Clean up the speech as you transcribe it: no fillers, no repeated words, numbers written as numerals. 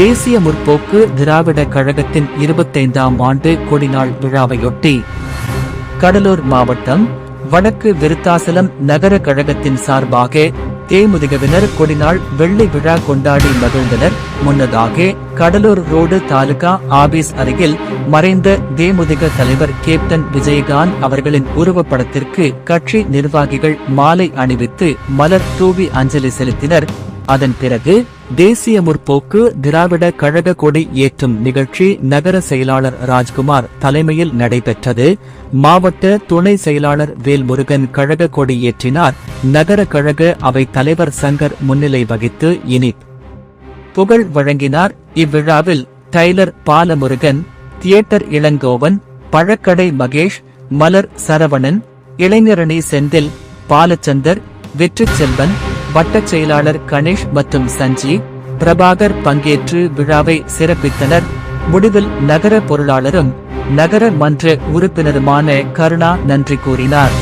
தேசிய முற்போக்கு திராவிட கழகத்தின் 25ஆம் ஆண்டு கொடிநாள் விழாவையொட்டி கடலூர் மாவட்டம் வடக்கு விருத்தாசலம் நகர கழகத்தின் சார்பாக தேமுதிகவினர் கொடிநாள் வெள்ளி விழா கொண்டாடி மகிழ்ந்தனர். முன்னதாக கடலூர் ரோடு தாலுகா ஆபீஸ் அருகில் மறைந்த தேமுதிக தலைவர் கேப்டன் விஜயகாந்த் அவர்களின் உருவப்படத்திற்கு கட்சி நிர்வாகிகள் மாலை அணிவித்து மலர் தூவி அஞ்சலி செலுத்தினர். அதன் பிறகு தேசிய முற்போக்கு திராவிட கழக கொடி ஏற்றும் நிகழ்ச்சி நகர செயலாளர் ராஜ்குமார் தலைமையில் நடைபெற்றது. மாவட்ட துணை செயலாளர் வேல்முருகன் கழக கொடி ஏற்றினார். நகர கழக அவை தலைவர் சங்கர் முன்னிலை வகித்து புகழ் வழங்கினார். இவ்விழாவில் டைலர் பாலமுருகன், தியேட்டர் இளங்கோவன், பழக்கடை மகேஷ், மலர் சரவணன், இளைஞரணி செந்தில், பாலச்சந்தர், வெற்றிச் செல்வன், வட்டச் செயலாளர் கணேஷ் மற்றும் சஞ்சீவ், பிரபாகர் பங்கேற்று விழாவை சிறப்பித்தனர். முடிவில் நகர பொருளாளரும் நகர மன்ற உறுப்பினருமான கருணா நன்றி கூறினார்.